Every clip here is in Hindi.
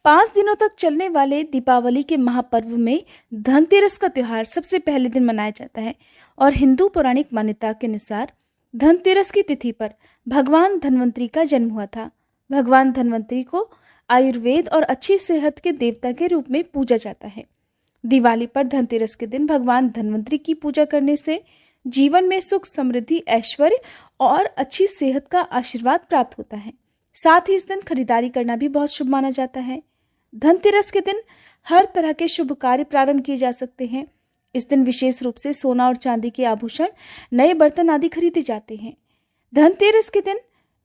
5 दिनों तक चलने वाले दीपावली के महापर्व में धनतेरस का त्योहार सबसे पहले दिन मनाया जाता है और हिंदू पौराणिक मान्यता के अनुसार धनतेरस की तिथि पर भगवान धन्वंतरी का जन्म हुआ था। भगवान धन्वंतरी को आयुर्वेद और अच्छी सेहत के देवता के रूप में पूजा जाता है। दिवाली पर धनतेरस के दिन भगवान धन्वंतरी की पूजा करने से जीवन में सुख, समृद्धि, ऐश्वर्य और अच्छी सेहत का आशीर्वाद प्राप्त होता है। साथ ही इस दिन खरीदारी करना भी बहुत शुभ माना जाता है। धनतेरस के दिन हर तरह के शुभ कार्य प्रारंभ किए जा सकते हैं। इस दिन विशेष रूप से सोना और चांदी के आभूषण, नए बर्तन आदि खरीदे जाते हैं। धनतेरस के दिन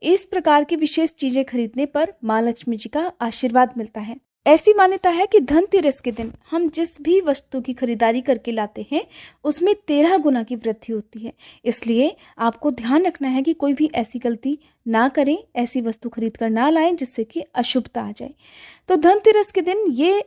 इस प्रकार की विशेष चीजें खरीदने पर माँ लक्ष्मी जी का आशीर्वाद मिलता है। ऐसी मान्यता है कि धनतेरस के दिन हम जिस भी वस्तु की खरीदारी करके लाते हैं उसमें 13 गुना की वृद्धि होती है। इसलिए आपको ध्यान रखना है कि कोई भी ऐसी गलती ना करें, ऐसी वस्तु खरीद कर ना लाएं जिससे कि अशुभता आ जाए। तो धनतेरस के दिन ये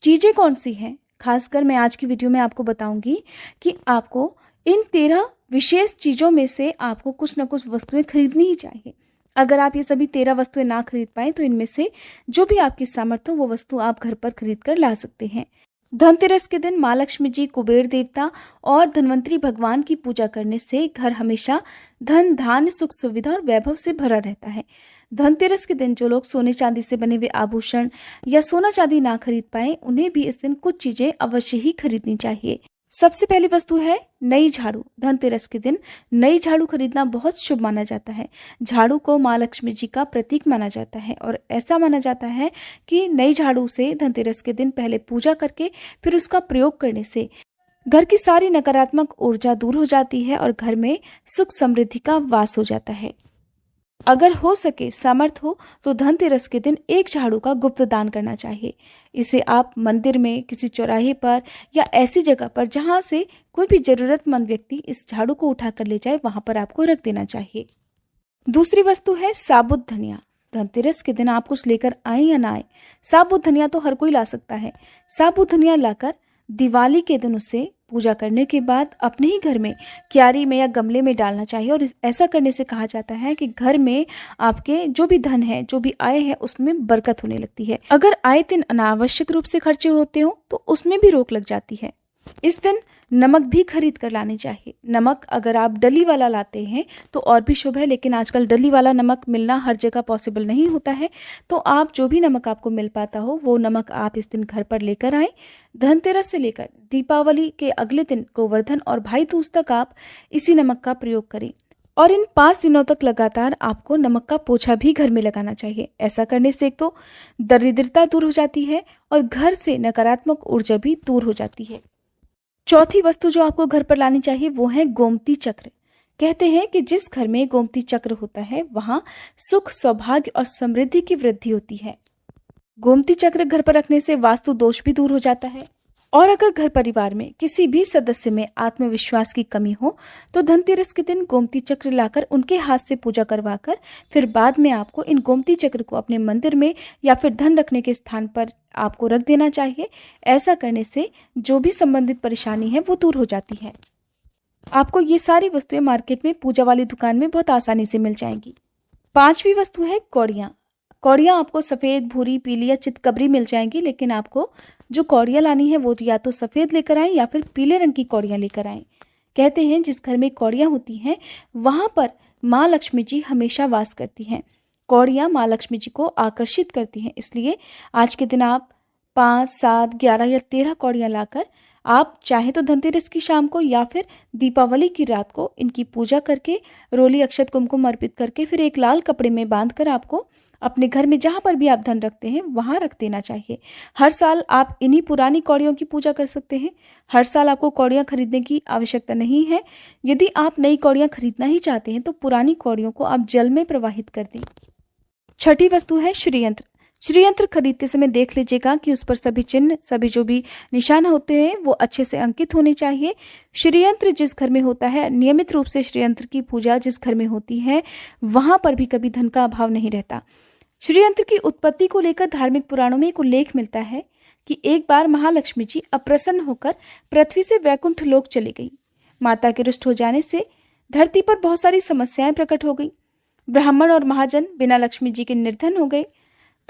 चीज़ें कौन सी हैं, खासकर मैं आज की वीडियो में आपको बताऊंगी कि आपको इन 13 विशेष चीज़ों में से आपको कुछ ना कुछ वस्तुएं खरीदनी ही चाहिए। अगर आप ये सभी 13 वस्तुएं ना खरीद पाए तो इनमें से जो भी आपकी सामर्थ्य हो वो वस्तु आप घर पर खरीद कर ला सकते हैं। धनतेरस के दिन माँ लक्ष्मी जी, कुबेर देवता और धन्वंतरी भगवान की पूजा करने से घर हमेशा धन, धान्य, सुख, सुविधा और वैभव से भरा रहता है। धनतेरस के दिन जो लोग सोने चांदी से बने हुए आभूषण या सोना चांदी ना खरीद पाए उन्हें भी इस दिन कुछ चीजें अवश्य ही खरीदनी चाहिए। सबसे पहली वस्तु है नई झाड़ू। धनतेरस के दिन नई झाड़ू खरीदना बहुत शुभ माना जाता है। झाड़ू को माँ लक्ष्मी जी का प्रतीक माना जाता है और ऐसा माना जाता है कि नई झाड़ू से धनतेरस के दिन पहले पूजा करके फिर उसका प्रयोग करने से घर की सारी नकारात्मक ऊर्जा दूर हो जाती है और घर में सुख, समृद्धि का वास हो जाता है। अगर हो सके, सामर्थ हो तो धनतेरस के दिन एक झाड़ू का गुप्त दान करना चाहिए। इसे आप मंदिर में, किसी चौराहे पर या ऐसी जगह पर जहां से कोई भी जरूरतमंद व्यक्ति इस झाड़ू को उठा कर ले जाए वहां पर आपको रख देना चाहिए। दूसरी वस्तु है साबुत धनिया। धनतेरस के दिन आप कुछ लेकर आए या ना आए, साबुत धनिया तो हर कोई ला सकता है। साबुत धनिया लाकर दिवाली के दिन उसे पूजा करने के बाद अपने ही घर में क्यारी में या गमले में डालना चाहिए और ऐसा करने से कहा जाता है कि घर में आपके जो भी धन है, जो भी आय है, उसमें बरकत होने लगती है। अगर आए दिन अनावश्यक रूप से खर्चे होते हो तो उसमें भी रोक लग जाती है। इस दिन नमक भी खरीद कर लानी चाहिए। नमक अगर आप डली वाला लाते हैं तो और भी शुभ है, लेकिन आजकल डली वाला नमक मिलना हर जगह पॉसिबल नहीं होता है। तो आप जो भी नमक आपको मिल पाता हो वो नमक आप इस दिन घर पर लेकर आए। धनतेरस से लेकर दीपावली के अगले दिन गोवर्धन और भाई दूज तक आप इसी नमक का प्रयोग करें और इन 5 दिनों तक लगातार आपको नमक का पोछा भी घर में लगाना चाहिए। ऐसा करने से एक तो दरिद्रता दूर हो जाती है और घर से नकारात्मक ऊर्जा भी दूर हो जाती है। चौथी वस्तु जो आपको घर पर लानी चाहिए वो है गोमती चक्र। कहते हैं कि जिस घर में गोमती चक्र होता है वहां सुख, सौभाग्य और समृद्धि की वृद्धि होती है। गोमती चक्र घर पर रखने से वास्तु दोष भी दूर हो जाता है। और अगर घर परिवार में किसी भी सदस्य में आत्मविश्वास की कमी हो तो धनतेरस के दिन गोमती चक्र लाकर उनके हाथ से पूजा करवाकर फिर बाद में आपको इन गोमती चक्र को अपने मंदिर में या फिर धन रखने के स्थान पर आपको रख देना चाहिए। ऐसा करने से जो भी संबंधित परेशानी है वो दूर हो जाती है। आपको ये सारी वस्तुएं मार्केट में पूजा वाली दुकान में बहुत आसानी से मिल जाएंगी। 5वीं वस्तु है कौड़ियाँ। कौड़ियाँ आपको सफ़ेद, भूरी, पीली या चितकबरी मिल जाएंगी, लेकिन आपको जो कौड़ियाँ लानी है वो या तो सफ़ेद लेकर आएँ या फिर पीले रंग की कौड़ियाँ लेकर आएँ। कहते हैं जिस घर में कौड़ियाँ होती हैं वहाँ पर माँ लक्ष्मी जी हमेशा वास करती हैं। कौड़ियाँ माँ लक्ष्मी जी को आकर्षित करती हैं, इसलिए आज के दिन आप 5, 7, 11 या 13 कौड़ियाँ लाकर आप चाहे तो धनतेरस की शाम को या फिर दीपावली की रात को इनकी पूजा करके, रोली, अक्षत, कुमकुम अर्पित करके फिर एक लाल कपड़े में बांधकर आपको अपने घर में जहाँ पर भी आप धन रखते हैं वहाँ रख देना चाहिए। हर साल आप इन्हीं पुरानी कौड़ियों की पूजा कर सकते हैं। हर साल आपको कौड़ियाँ खरीदने की आवश्यकता नहीं है। यदि आप नई कौड़ियाँ खरीदना ही चाहते हैं तो पुरानी कौड़ियों को आप जल में प्रवाहित कर दें। छठी वस्तु है श्रीयंत्र। श्रीयंत्र खरीदते समय देख लीजिएगा कि उस पर सभी चिन्ह, सभी जो भी निशान होते हैं वो अच्छे से अंकित होने चाहिए। श्रीयंत्र जिस घर में होता है, नियमित रूप से श्रीयंत्र की पूजा जिस घर में होती है वहाँ पर भी कभी धन का अभाव नहीं रहता। श्रीयंत्र की उत्पत्ति को लेकर धार्मिक पुराणों में एक उल्लेख मिलता है कि एक बार महालक्ष्मी जी अप्रसन्न होकर पृथ्वी से वैकुंठ लोक चली गई। माता के रुष्ट हो जाने से धरती पर बहुत सारी समस्याएं प्रकट हो गई। ब्राह्मण और महाजन बिना लक्ष्मी जी के निर्धन हो गए।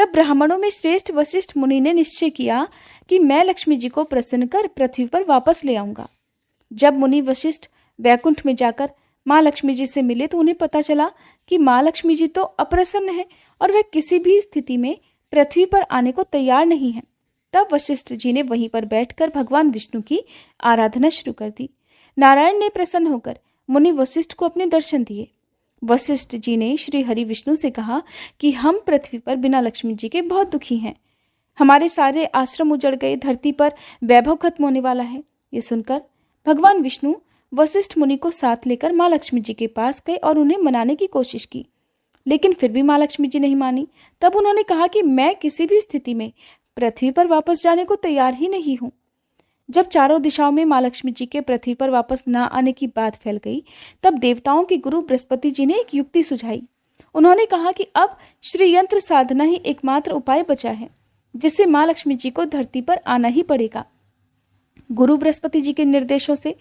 तब ब्राह्मणों में श्रेष्ठ वशिष्ठ मुनि ने निश्चय किया कि मैं लक्ष्मी जी को प्रसन्न कर पृथ्वी पर वापस ले आऊंगा। जब मुनि वशिष्ठ वैकुंठ में जाकर माँ लक्ष्मी जी से मिले तो उन्हें पता चला कि माँ लक्ष्मी जी तो अप्रसन्न है और वह किसी भी स्थिति में पृथ्वी पर आने को तैयार नहीं है। तब वशिष्ठ जी ने वहीं पर बैठकर भगवान विष्णु की आराधना शुरू कर दी। नारायण ने प्रसन्न होकर मुनि वशिष्ठ को अपने दर्शन दिए। वशिष्ठ जी ने श्री हरि विष्णु से कहा कि हम पृथ्वी पर बिना लक्ष्मी जी के बहुत दुखी हैं। हमारे सारे आश्रम उजड़ गए, धरती पर वैभव खत्म होने वाला है। ये सुनकर भगवान विष्णु वशिष्ठ मुनि को साथ लेकर माँ लक्ष्मी जी के पास गए और उन्हें मनाने की कोशिश की, लेकिन फिर भी माँ लक्ष्मी जी नहीं मानी। तब उन्होंने कहा कि मैं किसी भी स्थिति में पृथ्वी पर वापस जाने को तैयार ही नहीं हूँ। जब चारों दिशाओं में माँ लक्ष्मी जी के पृथ्वी पर वापस न आने की बात फैल गई, तब देवताओं के गुरु बृहस्पति जी ने एक युक्ति सुझाई। उन्होंने कहा कि अब श्री यंत्र साधना ही एकमात्र उपाय बचा है जिससे माँ लक्ष्मी जी को धरती पर आना ही पड़ेगा। गुरु बृहस्पति जी के निर्देशों से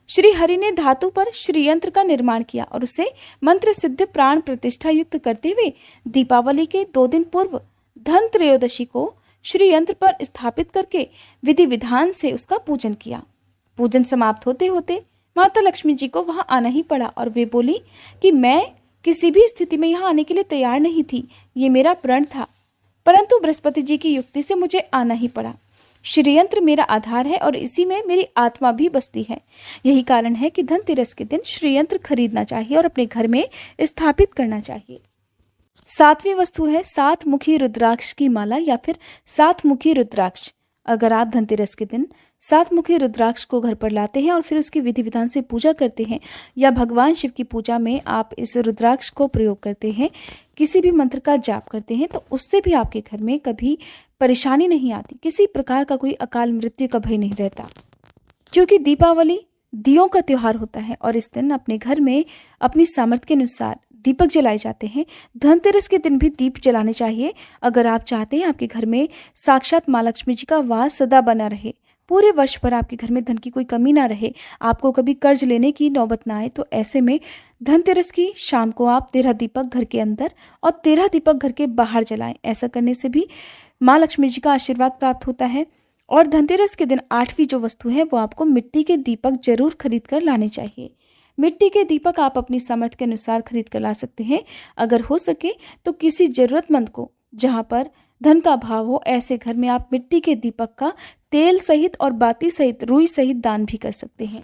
श्री हरि ने धातु पर श्री यंत्र का निर्माण किया और उसे मंत्र सिद्ध प्राण प्रतिष्ठा युक्त करते हुए दीपावली के 2 दिन पूर्व धन त्रयोदशी को श्री यंत्र पर स्थापित करके विधि विधान से उसका पूजन किया। पूजन समाप्त होते होते माता लक्ष्मी जी को वहां आना ही पड़ा और वे बोली कि मैं किसी भी स्थिति में यहाँ आने के लिए तैयार नहीं थी, ये मेरा प्रण था, परंतु बृहस्पति जी की युक्ति से मुझे आना ही पड़ा। श्रीयंत्र मेरा आधार है और इसी में मेरी आत्मा भी बसती है। यही कारण है कि धनतेरस के दिन श्रीयंत्र खरीदना चाहिए और अपने घर में स्थापित करना चाहिए। 7वीं वस्तु है 7 मुखी रुद्राक्ष की माला या फिर 7 मुखी रुद्राक्ष। अगर आप धनतेरस के दिन 7 मुखी रुद्राक्ष को घर पर लाते हैं और फिर उसकी विधि विधान से पूजा करते हैं या भगवान शिव की पूजा में आप इस रुद्राक्ष को प्रयोग करते हैं, किसी भी मंत्र का जाप करते हैं, तो उससे भी आपके घर में कभी परेशानी नहीं आती, किसी प्रकार का कोई अकाल मृत्यु का भय नहीं रहता। क्योंकि दीपावली दियों का त्योहार होता है और इस दिन अपने घर में अपनी सामर्थ्य के अनुसार दीपक जलाए जाते हैं। धनतेरस के दिन भी दीप जलाने चाहिए अगर आप चाहते हैं आपके घर में साक्षात माँ लक्ष्मी जी का वास सदा बना रहे, पूरे वर्ष भर आपके घर में धन की कोई कमी ना रहे, आपको कभी कर्ज लेने की नौबत ना आए। तो ऐसे में धनतेरस की शाम को आप 13 दीपक घर के अंदर और 13 दीपक घर के बाहर जलाएं। ऐसा करने से भी माँ लक्ष्मी जी का आशीर्वाद प्राप्त होता है। और धनतेरस के दिन 8वीं जो वस्तु है वो आपको मिट्टी के दीपक जरूर खरीद कर लाने चाहिए। मिट्टी के दीपक आप अपनी सामर्थ्य के अनुसार खरीद कर ला सकते हैं। अगर हो सके तो किसी जरूरतमंद को, जहाँ पर धन का अभाव हो, ऐसे घर में आप मिट्टी के दीपक का तेल सहित और बाती सहित, रुई सहित दान भी कर सकते हैं।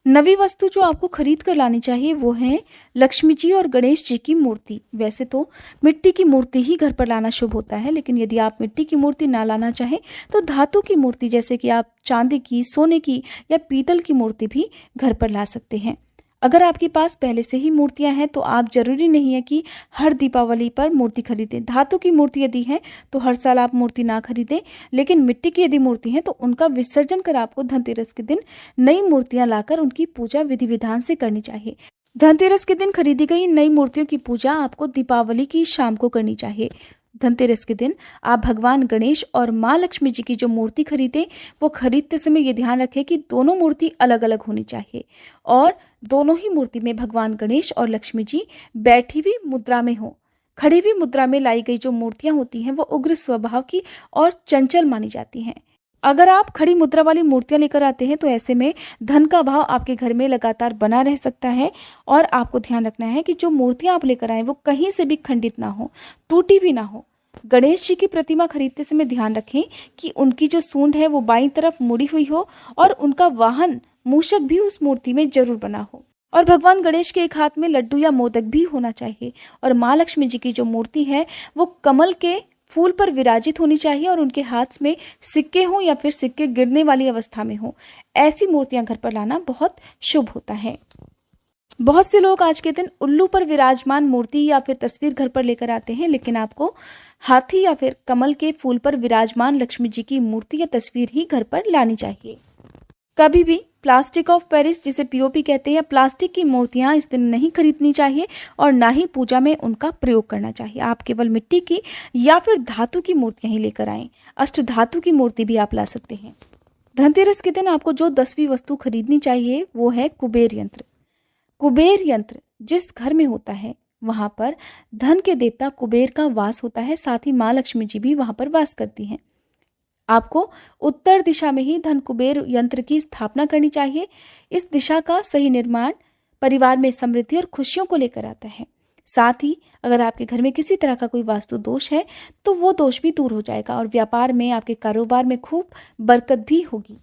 9वीं वस्तु जो आपको खरीद कर लानी चाहिए वो है लक्ष्मी जी और गणेश जी की मूर्ति। वैसे तो मिट्टी की मूर्ति ही घर पर लाना शुभ होता है, लेकिन यदि आप मिट्टी की मूर्ति ना लाना चाहें तो धातु की मूर्ति, जैसे कि आप चांदी की, सोने की या पीतल की मूर्ति भी घर पर ला सकते हैं। अगर आपके पास पहले से ही मूर्तियां हैं तो आप जरूरी नहीं है कि हर दीपावली पर मूर्ति खरीदें। धातु की मूर्ति यदि है तो हर साल आप मूर्ति ना खरीदें, लेकिन मिट्टी की यदि मूर्ति है तो उनका विसर्जन कर आपको धनतेरस के दिन नई मूर्तियां लाकर उनकी पूजा विधि विधान से करनी चाहिए। धनतेरस के दिन खरीदी गई नई मूर्तियों की पूजा आपको दीपावली की शाम को करनी चाहिए। धनतेरस के दिन आप भगवान गणेश और माँ लक्ष्मी जी की जो मूर्ति खरीदें वो खरीदते समय ये ध्यान रखें कि दोनों मूर्ति अलग अलग होनी चाहिए और दोनों ही मूर्ति में भगवान गणेश और लक्ष्मी जी बैठी हुई मुद्रा में हो। खड़ी हुई मुद्रा में लाई गई जो मूर्तियां होती हैं वो उग्र स्वभाव की और चंचल मानी जाती हैं। अगर आप खड़ी मुद्रा वाली मूर्तियां लेकर आते हैं तो ऐसे में धन का भाव आपके घर में लगातार बना रह सकता है। और आपको ध्यान रखना है कि जो मूर्तियां आप लेकर आए वो कहीं से भी खंडित ना हो, टूटी भी ना हो। गणेश जी की प्रतिमा खरीदते समय ध्यान रखें कि उनकी जो सूंड है वो बाईं तरफ मुड़ी हुई हो और उनका वाहन मूषक भी उस मूर्ति में जरूर बना हो। और भगवान गणेश के एक हाथ में लड्डू या मोदक भी होना चाहिए। और माँ लक्ष्मी जी की जो मूर्ति है वो कमल के फूल पर विराजित होनी चाहिए और उनके हाथ में सिक्के हों या फिर सिक्के गिरने वाली अवस्था में हो। ऐसी मूर्तियां घर पर लाना बहुत शुभ होता है। बहुत से लोग आज के दिन उल्लू पर विराजमान मूर्ति या फिर तस्वीर घर पर लेकर आते हैं, लेकिन आपको हाथी या फिर कमल के फूल पर विराजमान लक्ष्मी जी की मूर्ति या तस्वीर ही घर पर लानी चाहिए। कभी भी प्लास्टिक ऑफ पेरिस, जिसे पीओपी कहते हैं, प्लास्टिक की मूर्तियां इस दिन नहीं खरीदनी चाहिए और ना ही पूजा में उनका प्रयोग करना चाहिए। आप केवल मिट्टी की या फिर धातु की मूर्तियां ही लेकर आएं। अष्ट धातु की मूर्ति भी आप ला सकते हैं। धनतेरस के दिन आपको जो 10वीं वस्तु खरीदनी चाहिए वो है कुबेर यंत्र। कुबेर यंत्र जिस घर में होता है वहां पर धन के देवता कुबेर का वास होता है, साथ ही माँ लक्ष्मी जी भी वहां पर वास करती हैं। आपको उत्तर दिशा में ही धन कुबेर यंत्र की स्थापना करनी चाहिए। इस दिशा का सही निर्माण परिवार में समृद्धि और खुशियों को लेकर आता है। साथ ही अगर आपके घर में किसी तरह का कोई वास्तु दोष है तो वो दोष भी दूर हो जाएगा और व्यापार में, आपके कारोबार में खूब बरकत भी होगी।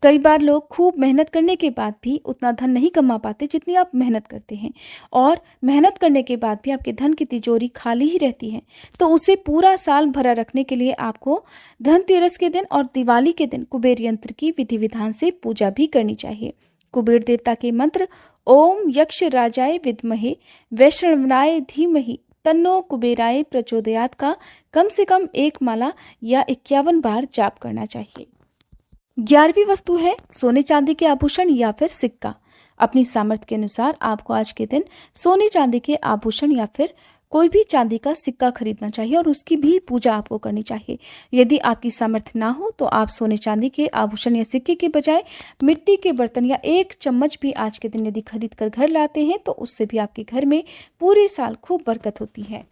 कई बार लोग खूब मेहनत करने के बाद भी उतना धन नहीं कमा पाते जितनी आप मेहनत करते हैं, और मेहनत करने के बाद भी आपके धन की तिजोरी खाली ही रहती है। तो उसे पूरा साल भरा रखने के लिए आपको धनतेरस के दिन और दिवाली के दिन कुबेर यंत्र की विधि विधान से पूजा भी करनी चाहिए। कुबेर देवता के मंत्र ओम यक्ष राजाय विद्महे वैष्णवाय धीमहि तन्नो कुबेराय प्रचोदयात का कम से कम 1 माला या 51 बार जाप करना चाहिए। 11वीं वस्तु है सोने चांदी के आभूषण या फिर सिक्का। अपनी सामर्थ्य के अनुसार आपको आज के दिन सोने चांदी के आभूषण या फिर कोई भी चांदी का सिक्का खरीदना चाहिए और उसकी भी पूजा आपको करनी चाहिए। यदि आपकी सामर्थ्य ना हो तो आप सोने चांदी के आभूषण या सिक्के के बजाय मिट्टी के बर्तन या 1 चम्मच भी आज के दिन यदि खरीद कर घर लाते हैं तो उससे भी आपके घर में पूरे साल खूब बरकत होती है।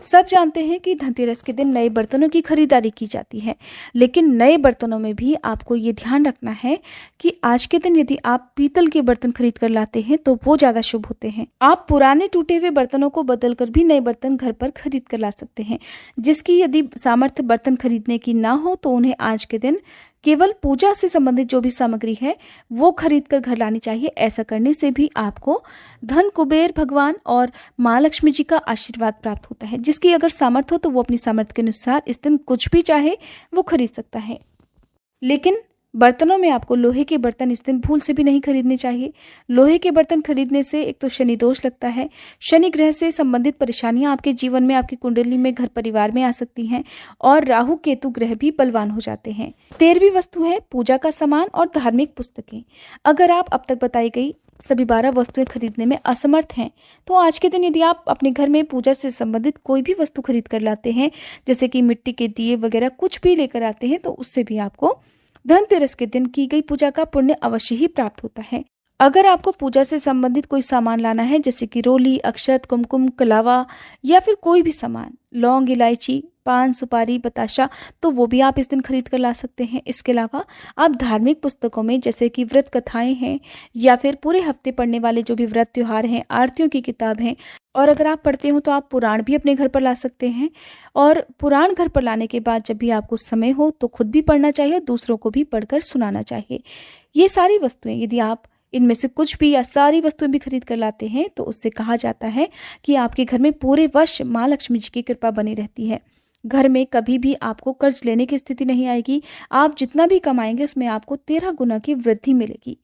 सब जानते हैं कि धनतेरस के दिन नए बर्तनों की खरीदारी की जाती है, लेकिन नए बर्तनों में भी आपको ये ध्यान रखना है कि आज के दिन यदि आप पीतल के बर्तन खरीद कर लाते हैं तो वो ज़्यादा शुभ होते हैं। आप पुराने टूटे हुए बर्तनों को बदलकर भी नए बर्तन घर पर खरीद कर ला सकते हैं। जिसकी यदि सामर्थ्य बर्तन खरीदने की ना हो तो उन्हें आज के दिन केवल पूजा से संबंधित जो भी सामग्री है वो खरीद कर घर लानी चाहिए। ऐसा करने से भी आपको धन कुबेर भगवान और माँ लक्ष्मी जी का आशीर्वाद प्राप्त होता है। जिसकी अगर सामर्थ्य हो तो वो अपनी सामर्थ्य के अनुसार इस दिन कुछ भी चाहे वो खरीद सकता है। लेकिन बर्तनों में आपको लोहे के बर्तन इस दिन भूल से भी नहीं खरीदने चाहिए। लोहे के बर्तन खरीदने से एक तो शनि दोष लगता है, शनि ग्रह से संबंधित परेशानियां आपके जीवन में, आपकी कुंडली में, घर परिवार में आ सकती हैं और राहु केतु ग्रह भी बलवान हो जाते हैं। 13वीं वस्तु है पूजा का सामान और धार्मिक पुस्तकें। अगर आप अब तक बताई गई सभी 12 वस्तुएं खरीदने में असमर्थ हैं तो आज के दिन यदि आप अपने घर में पूजा से संबंधित कोई भी वस्तु खरीद कर लाते हैं, जैसे कि मिट्टी के दिए वगैरह कुछ भी लेकर आते हैं, तो उससे भी आपको धनतेरस के दिन की गई पूजा का पुण्य अवश्य ही प्राप्त होता है। अगर आपको पूजा से संबंधित कोई सामान लाना है, जैसे कि रोली, अक्षत, कुमकुम, कलावा या फिर कोई भी सामान, लौंग, इलायची, पान, सुपारी, बताशा, तो वो भी आप इस दिन खरीद कर ला सकते हैं। इसके अलावा आप धार्मिक पुस्तकों में, जैसे कि व्रत कथाएं हैं या फिर पूरे हफ्ते पढ़ने वाले जो भी व्रत त्योहार हैं, आरतियों की किताब हैं, और अगर आप पढ़ते हो तो आप पुराण भी अपने घर पर ला सकते हैं। और पुराण घर पर लाने के बाद जब भी आपको समय हो तो खुद भी पढ़ना चाहिए और दूसरों को भी पढ़कर सुनाना चाहिए। ये सारी वस्तुएं यदि आप इनमें से कुछ भी या सारी वस्तुएं भी खरीद कर लाते हैं तो उससे कहा जाता है कि आपके घर में पूरे वर्ष माँ लक्ष्मी जी की कृपा बनी रहती है। घर में कभी भी आपको कर्ज लेने की स्थिति नहीं आएगी। आप जितना भी कमाएंगे उसमें आपको 13 गुना की वृद्धि मिलेगी।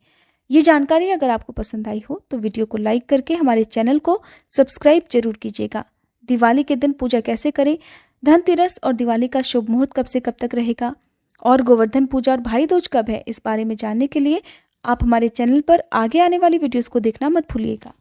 ये जानकारी अगर आपको पसंद आई हो तो वीडियो को लाइक करके हमारे चैनल को सब्सक्राइब जरूर कीजिएगा। दिवाली के दिन पूजा कैसे करें, धनतेरस और दिवाली का शुभ मुहूर्त कब से कब तक रहेगा, और गोवर्धन पूजा और भाई दूज कब है, इस बारे में जानने के लिए आप हमारे चैनल पर आगे आने वाली वीडियोस को देखना मत भूलिएगा।